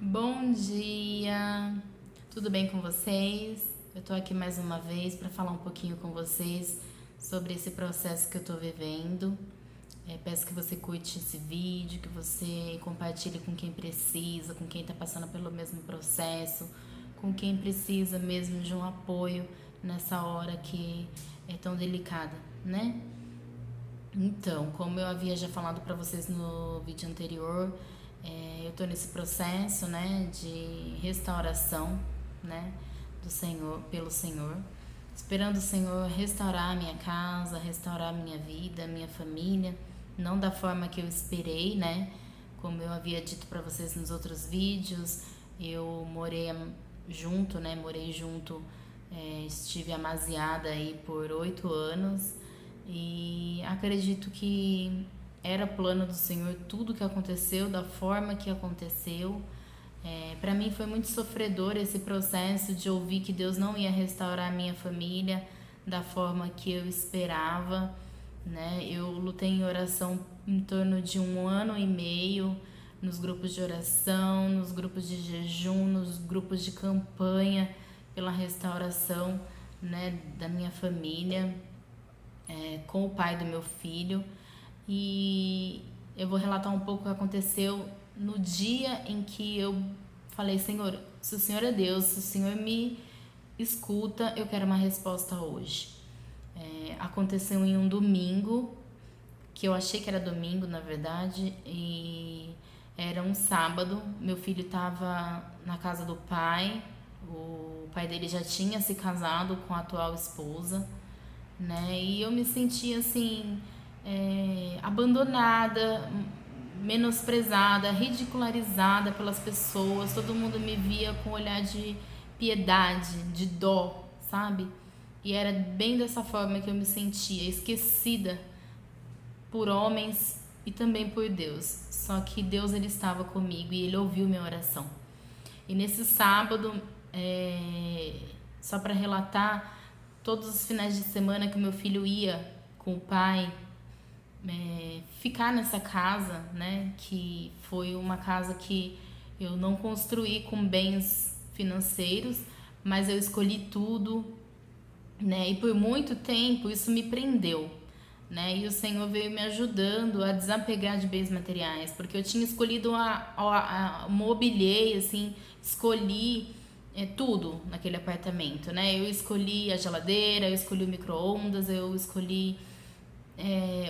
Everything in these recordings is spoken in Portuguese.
Bom dia, tudo bem com vocês? Eu tô aqui mais uma vez para falar um pouquinho com vocês sobre esse processo que eu tô vivendo. Peço que você curte esse vídeo, que você compartilhe com quem precisa, com quem tá passando pelo mesmo processo, com quem precisa mesmo de um apoio nessa hora que é tão delicada, né? Então, como eu havia já falado para vocês no vídeo anterior, eu estou nesse processo, né, de restauração, né, do Senhor, pelo Senhor, esperando o Senhor restaurar a minha casa, restaurar a minha vida, a minha família, não da forma que eu esperei, né, como eu havia dito para vocês nos outros vídeos, eu morei junto, estive amaziada aí por 8 anos e acredito que era plano do Senhor tudo que aconteceu, da forma que aconteceu. Para mim foi muito sofredor esse processo de ouvir que Deus não ia restaurar a minha família da forma que eu esperava, né? Eu lutei em oração em torno de 1 ano e meio, nos grupos de oração, nos grupos de jejum, nos grupos de campanha pela restauração, né, da minha família, com o pai do meu filho. E eu vou relatar um pouco o que aconteceu no dia em que eu falei: Senhor, se o Senhor é Deus, se o Senhor me escuta, eu quero uma resposta hoje. Aconteceu em um domingo, que eu achei que era domingo, na verdade, e era um sábado. Meu filho estava na casa do pai, o pai dele já tinha se casado com a atual esposa, né? E eu me senti assim, abandonada, menosprezada, ridicularizada pelas pessoas. Todo mundo me via com um olhar de piedade, de dó, sabe? E era bem dessa forma que eu me sentia, esquecida por homens e também por Deus. Só que Deus, ele estava comigo e ele ouviu minha oração. E nesse sábado, só para relatar, todos os finais de semana que o meu filho ia com o pai, ficar nessa casa, né, que foi uma casa que eu não construí com bens financeiros, mas eu escolhi tudo, né, e por muito tempo isso me prendeu, né, e o Senhor veio me ajudando a desapegar de bens materiais, porque eu tinha escolhido mobiliei, assim, escolhi tudo naquele apartamento, né, eu escolhi a geladeira, eu escolhi o micro-ondas, eu escolhi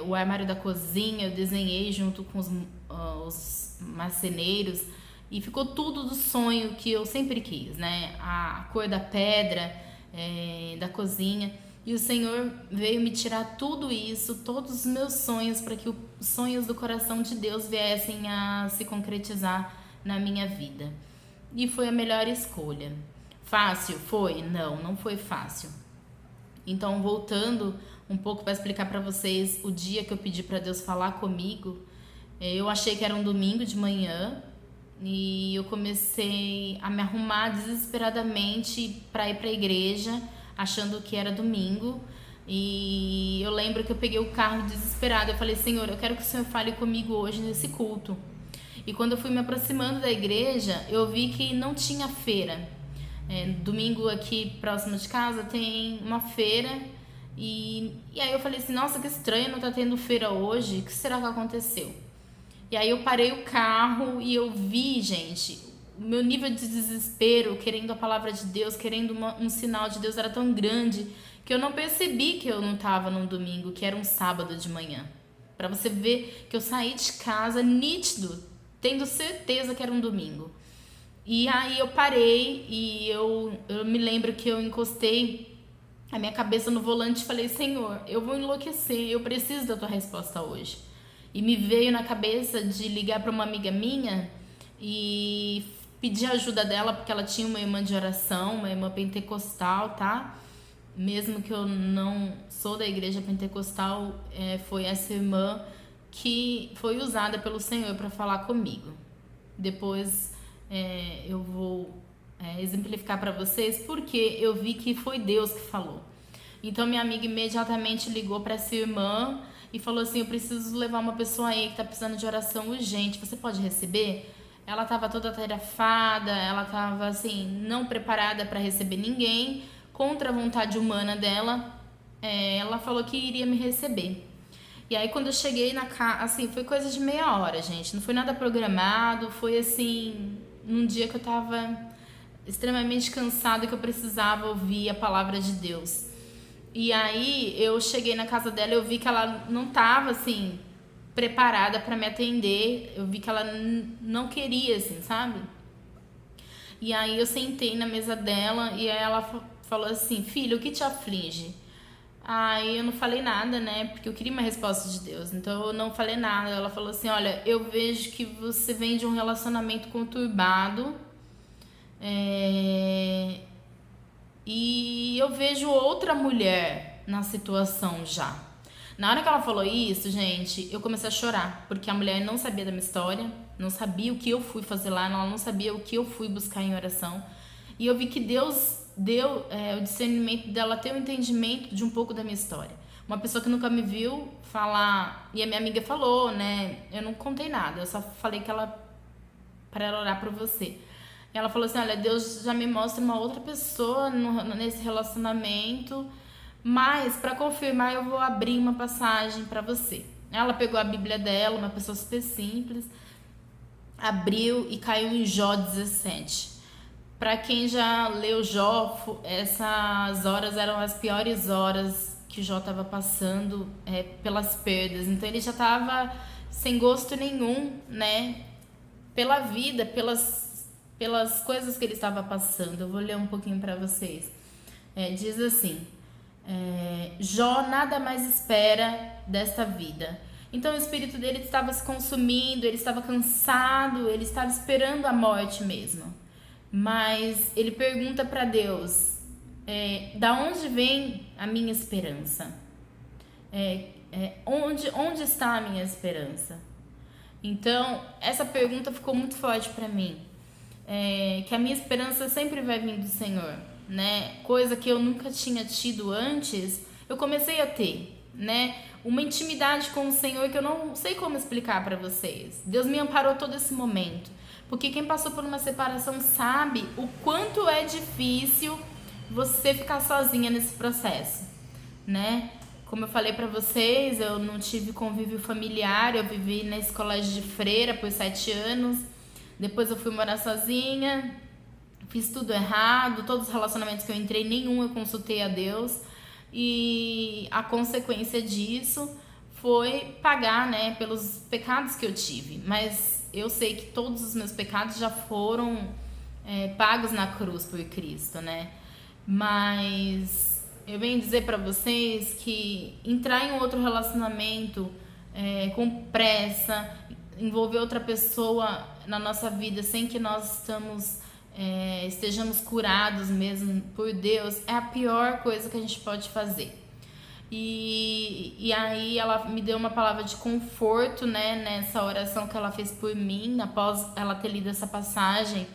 o armário da cozinha, eu desenhei junto com os marceneiros e ficou tudo do sonho que eu sempre quis, né? A cor da pedra, da cozinha. E o Senhor veio me tirar tudo isso, todos os meus sonhos, para que os sonhos do coração de Deus viessem a se concretizar na minha vida. E foi a melhor escolha. Fácil? Foi? Não, não foi fácil. Então, voltando um pouco para explicar para vocês o dia que eu pedi para Deus falar comigo, eu achei que era um domingo de manhã e eu comecei a me arrumar desesperadamente para ir para a igreja, achando que era domingo. E eu lembro que eu peguei o carro desesperada. Eu falei: Senhor, eu quero que o Senhor fale comigo hoje nesse culto. E quando eu fui me aproximando da igreja, eu vi que não tinha feira. Domingo aqui próximo de casa tem uma feira e aí eu falei assim: nossa, que estranho, não tá tendo feira hoje, o que será que aconteceu? E aí eu parei o carro e eu vi, gente, o meu nível de desespero, querendo a palavra de Deus, querendo um sinal de Deus, era tão grande que eu não percebi que eu não tava num domingo, que era um sábado de manhã. Pra você ver que eu saí de casa nítido, tendo certeza que era um domingo. E aí eu parei e eu me lembro que eu encostei a minha cabeça no volante e falei: Senhor, eu vou enlouquecer, eu preciso da tua resposta hoje. E me veio na cabeça de ligar para uma amiga minha e pedir ajuda dela, porque ela tinha uma irmã de oração, uma irmã pentecostal, tá? Mesmo que eu não sou da igreja pentecostal, foi essa irmã que foi usada pelo Senhor para falar comigo. Depois eu vou exemplificar para vocês porque eu vi que foi Deus que falou. Então minha amiga imediatamente ligou para essa irmã e falou assim: eu preciso levar uma pessoa aí que está precisando de oração urgente, você pode receber? ela estava toda atarefada, ela estava assim, não preparada para receber ninguém, contra a vontade humana dela, ela falou que iria me receber. E aí quando eu cheguei na casa, assim, foi coisa de meia hora, gente, não foi nada programado, foi assim, num dia que eu tava extremamente cansada, que eu precisava ouvir a palavra de Deus. E aí eu cheguei na casa dela e eu vi que ela não tava assim preparada para me atender. Eu vi que ela não queria, assim, sabe? E aí eu sentei na mesa dela e aí ela falou assim: "Filho, o que te aflige?" Aí eu não falei nada, né? Porque eu queria uma resposta de Deus. Então eu não falei nada. Ela falou assim: "Olha, eu vejo que você vem de um relacionamento conturbado. E eu vejo outra mulher na situação já." Na hora que ela falou isso, gente, eu comecei a chorar, porque a mulher não sabia da minha história, não sabia o que eu fui fazer lá, ela não sabia o que eu fui buscar em oração. E eu vi que Deus deu o discernimento dela ter o entendimento de um pouco da minha história. Uma pessoa que nunca me viu falar, e a minha amiga falou, né? Eu não contei nada, eu só falei que para ela orar por você. Ela falou assim: "Olha, Deus já me mostra uma outra pessoa nesse relacionamento, mas para confirmar eu vou abrir uma passagem para você." Ela pegou a Bíblia dela, uma pessoa super simples, abriu e caiu em Jó 17. Para quem já leu Jó, essas horas eram as piores horas que Jó estava passando pelas perdas. Então ele já estava sem gosto nenhum, né? Pela vida, pelas coisas que ele estava passando. Eu vou ler um pouquinho para vocês. Diz assim: Jó nada mais espera desta vida. Então o espírito dele estava se consumindo, ele estava cansado, ele estava esperando a morte mesmo. Mas ele pergunta para Deus: da onde vem a minha esperança? Onde está a minha esperança? Então essa pergunta ficou muito forte para mim. Que a minha esperança sempre vai vir do Senhor, né? Coisa que eu nunca tinha tido antes, eu comecei a ter, né? Uma intimidade com o Senhor que eu não sei como explicar para vocês. Deus me amparou todo esse momento, porque quem passou por uma separação sabe o quanto é difícil você ficar sozinha nesse processo, né? Como eu falei para vocês, eu não tive convívio familiar, eu vivi nesse colégio de freira por 7 anos. Depois eu fui morar sozinha, fiz tudo errado, todos os relacionamentos que eu entrei, nenhum eu consultei a Deus. E a consequência disso foi pagar, né, pelos pecados que eu tive. Mas eu sei que todos os meus pecados já foram pagos na cruz por Cristo, né? Mas eu venho dizer para vocês que entrar em um outro relacionamento com pressa, envolver outra pessoa na nossa vida sem que nós estejamos curados mesmo por Deus, é a pior coisa que a gente pode fazer. E aí ela me deu uma palavra de conforto, né, nessa oração que ela fez por mim, após ela ter lido essa passagem.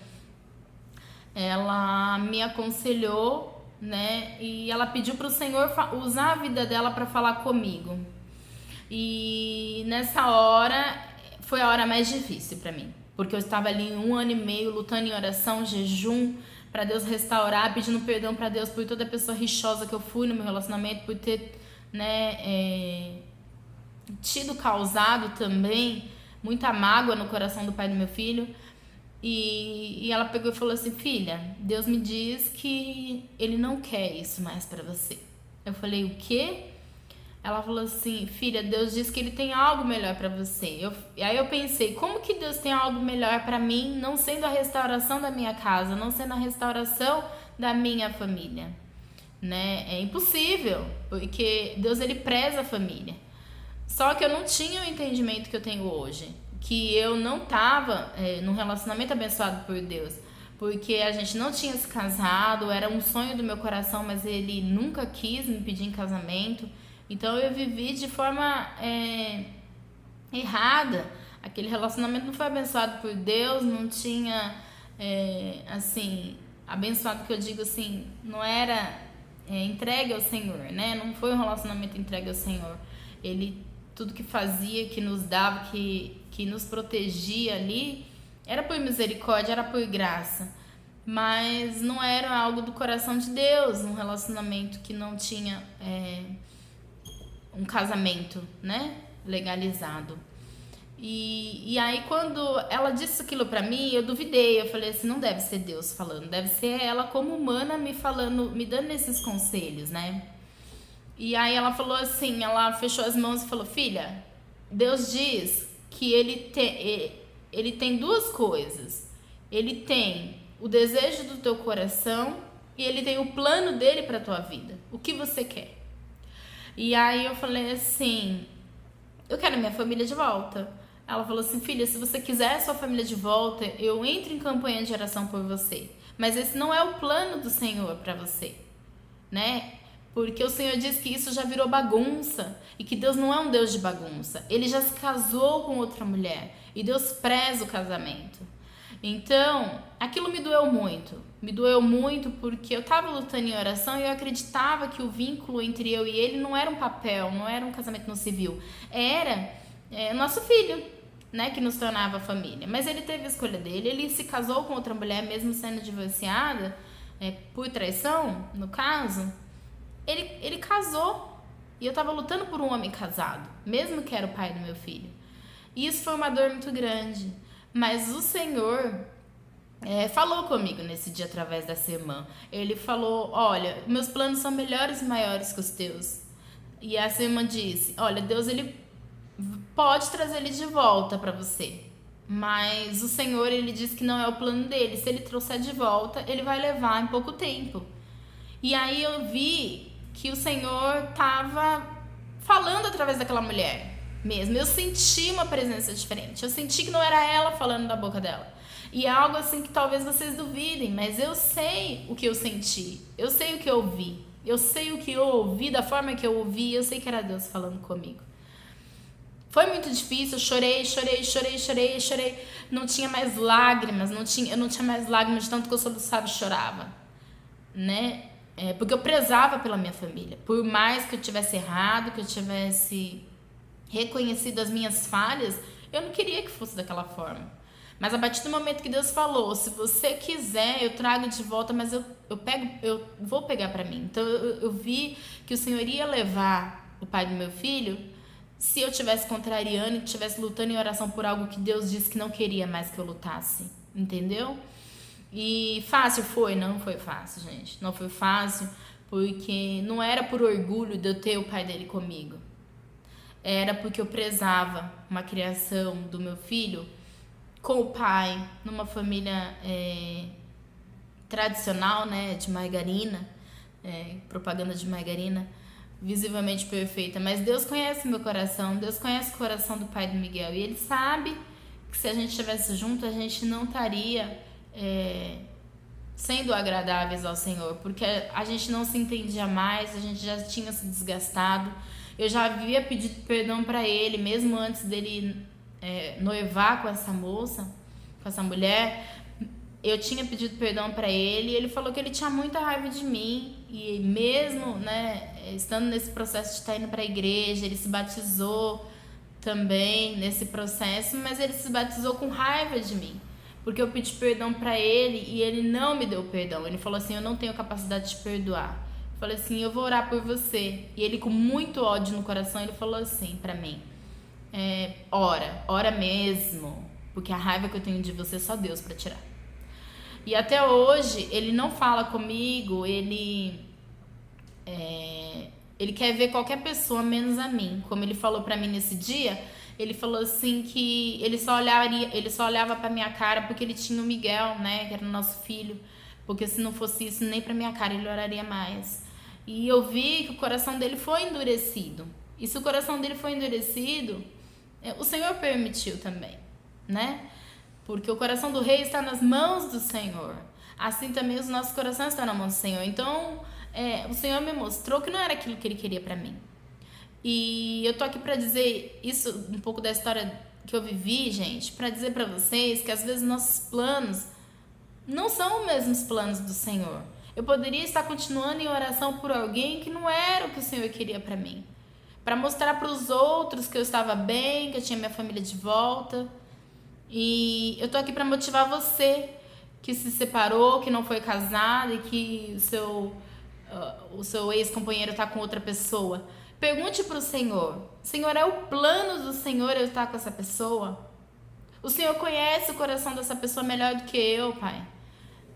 Ela me aconselhou, né, e ela pediu para o Senhor usar a vida dela para falar comigo. E nessa hora foi a hora mais difícil para mim, porque eu estava ali 1 ano e meio lutando em oração, jejum, para Deus restaurar, pedindo perdão para Deus por toda a pessoa rixosa que eu fui no meu relacionamento, por ter, né, causado também muita mágoa no coração do pai do meu filho. E ela pegou e falou assim: "Filha, Deus me diz que Ele não quer isso mais para você." Eu falei: "O quê?" Ela falou assim: "Filha, Deus diz que Ele tem algo melhor para você." Aí eu pensei: como que Deus tem algo melhor para mim, não sendo a restauração da minha casa, não sendo a restauração da minha família, né? É impossível, porque Deus, Ele preza a família. Só que eu não tinha o entendimento que eu tenho hoje, que eu não estava num relacionamento abençoado por Deus, porque a gente não tinha se casado, era um sonho do meu coração, mas Ele nunca quis me pedir em casamento. Então eu vivi de forma errada. Aquele relacionamento não foi abençoado por Deus, não tinha, assim, abençoado que eu digo assim, não era entregue ao Senhor, né? Não foi um relacionamento entregue ao Senhor. Ele, tudo que fazia, que nos dava, que nos protegia ali, Era por misericórdia, era por graça. Mas não era algo do coração de Deus, um relacionamento que não tinha um casamento, né, legalizado. E aí quando ela disse aquilo pra mim, eu duvidei, eu falei assim, não deve ser Deus falando, deve ser ela como humana me falando, me dando esses conselhos, né? E aí ela falou assim, ela fechou as mãos e falou, filha, Deus diz que ele tem duas coisas. Ele tem o desejo do teu coração e ele tem o plano dele pra tua vida. O que você quer? E aí eu falei assim, eu quero minha família de volta. Ela falou assim, filha, se você quiser a sua família de volta, eu entro em campanha de oração por você. Mas esse não é o plano do Senhor pra você, né? Porque o Senhor diz que isso já virou bagunça e que Deus não é um Deus de bagunça. Ele já se casou com outra mulher e Deus preza o casamento. Então, aquilo me doeu muito. Me doeu muito porque eu estava lutando em oração e eu acreditava que o vínculo entre eu e ele não era um papel, não era um casamento no civil. Era nosso filho, né, que nos tornava família. Mas ele teve a escolha dele, ele se casou com outra mulher, mesmo sendo divorciada, por traição, no caso. Ele casou e eu tava lutando por um homem casado, mesmo que era o pai do meu filho. E isso foi uma dor muito grande. Mas o Senhor falou comigo nesse dia através dessa irmã. Ele falou, olha, meus planos são melhores e maiores que os teus. E essa irmã disse, olha, Deus ele pode trazer ele de volta para você. Mas o Senhor, ele diz que não é o plano dele. Se ele trouxer de volta, ele vai levar em pouco tempo. E aí eu vi que o Senhor estava falando através daquela mulher mesmo. Eu senti uma presença diferente. Eu senti que não era ela falando da boca dela. E é algo assim que talvez vocês duvidem, mas eu sei o que eu senti. Eu sei o que eu ouvi. Eu sei o que eu ouvi, da forma que eu ouvi. Eu sei que era Deus falando comigo. Foi muito difícil, eu chorei. Não tinha mais lágrimas, eu não tinha mais lágrimas de tanto que eu soluçava e chorava, né? Porque eu prezava pela minha família. Por mais que eu tivesse errado, que eu tivesse reconhecido as minhas falhas, eu não queria que fosse daquela forma. Mas a partir do momento que Deus falou, se você quiser, eu trago de volta, mas eu vou pegar pra mim. Então eu vi que o Senhor ia levar o pai do meu filho se eu estivesse contrariando e estivesse lutando em oração por algo que Deus disse que não queria mais que eu lutasse. Entendeu? E fácil foi? Não foi fácil, gente. Não foi fácil porque não era por orgulho de eu ter o pai dele comigo. Era porque eu prezava uma criação do meu filho com o pai, numa família tradicional, né, de margarina, propaganda de margarina, visivelmente perfeita. Mas Deus conhece meu coração, Deus conhece o coração do pai do Miguel. E Ele sabe que se a gente estivesse junto, a gente não estaria sendo agradáveis ao Senhor, porque a gente não se entendia mais, a gente já tinha se desgastado. Eu já havia pedido perdão para ele, mesmo antes dele noivar com essa moça, com essa mulher. Eu tinha pedido perdão para ele e ele falou que ele tinha muita raiva de mim. E mesmo, né, estando nesse processo de estar indo para a igreja, ele se batizou também nesse processo, mas ele se batizou com raiva de mim. Porque eu pedi perdão pra ele e ele não me deu perdão. Ele falou assim, eu não tenho capacidade de perdoar. Eu falei assim, eu vou orar por você. E ele com muito ódio no coração, ele falou assim pra mim, ora mesmo. Porque a raiva que eu tenho de você, só Deus pra tirar. E até hoje, ele não fala comigo, ele quer ver qualquer pessoa menos a mim. Como ele falou pra mim nesse dia, ele falou assim que ele só olhava pra minha cara porque ele tinha o Miguel, né, que era o nosso filho. Porque se não fosse isso, nem pra minha cara ele oraria mais. E eu vi que o coração dele foi endurecido. E se o coração dele foi endurecido, o Senhor permitiu também, né? Porque o coração do rei está nas mãos do Senhor. Assim também os nossos corações estão na mão do Senhor. Então, o Senhor me mostrou que não era aquilo que Ele queria pra mim. E eu tô aqui pra dizer isso, um pouco da história que eu vivi, gente, pra dizer pra vocês que às vezes nossos planos não são os mesmos planos do Senhor. Eu poderia estar continuando em oração por alguém que não era o que o Senhor queria pra mim. Pra mostrar pros outros que eu estava bem, que eu tinha minha família de volta. E eu tô aqui para motivar você que se separou, que não foi casado e que o seu ex-companheiro tá com outra pessoa. Pergunte pro Senhor. Senhor, é o plano do Senhor eu estar com essa pessoa? O Senhor conhece o coração dessa pessoa melhor do que eu, Pai.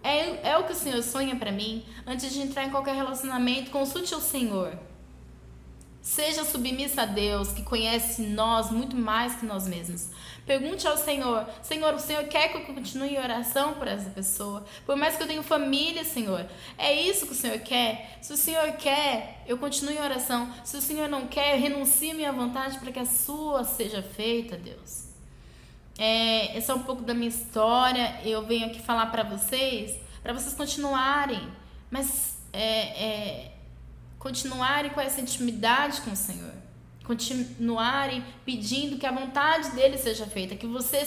É o que o Senhor sonha para mim? Antes de entrar em qualquer relacionamento, consulte o Senhor. Seja submissa a Deus, que conhece nós muito mais que nós mesmos. Pergunte ao Senhor: Senhor, o Senhor quer que eu continue em oração por essa pessoa? Por mais que eu tenha família, Senhor. É isso que o Senhor quer? Se o Senhor quer, eu continuo em oração. Se o Senhor não quer, eu renuncio minha vontade para que a sua seja feita, Deus. Esse é um pouco da minha história. Eu venho aqui falar para vocês continuarem, mas continuarem com essa intimidade com o Senhor, continuarem pedindo que a vontade dele seja feita, que você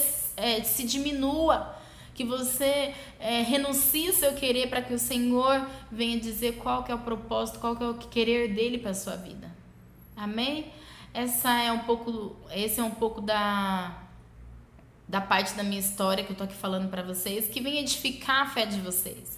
se diminua, que você renuncie o seu querer para que o Senhor venha dizer qual que é o propósito, qual que é o querer dele para a sua vida. Amém? Esse é um pouco da parte da minha história que eu tô aqui falando para vocês, que venha edificar a fé de vocês,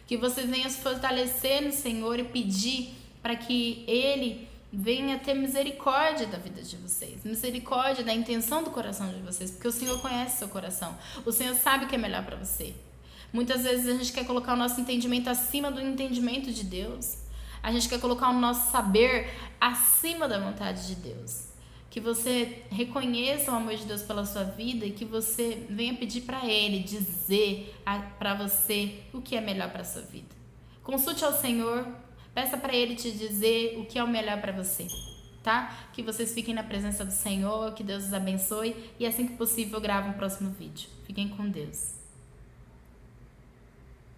que vocês venham se fortalecer no Senhor e pedir para que Ele venha ter misericórdia da vida de vocês, misericórdia da intenção do coração de vocês, porque o Senhor conhece o seu coração, o Senhor sabe o que é melhor para você. Muitas vezes a gente quer colocar o nosso entendimento acima do entendimento de Deus, a gente quer colocar o nosso saber acima da vontade de Deus. Que você reconheça o amor de Deus pela sua vida e que você venha pedir para Ele dizer para você o que é melhor para a sua vida. Consulte ao Senhor, peça para Ele te dizer o que é o melhor para você, tá? Que vocês fiquem na presença do Senhor, que Deus os abençoe e assim que possível eu gravo um próximo vídeo. Fiquem com Deus.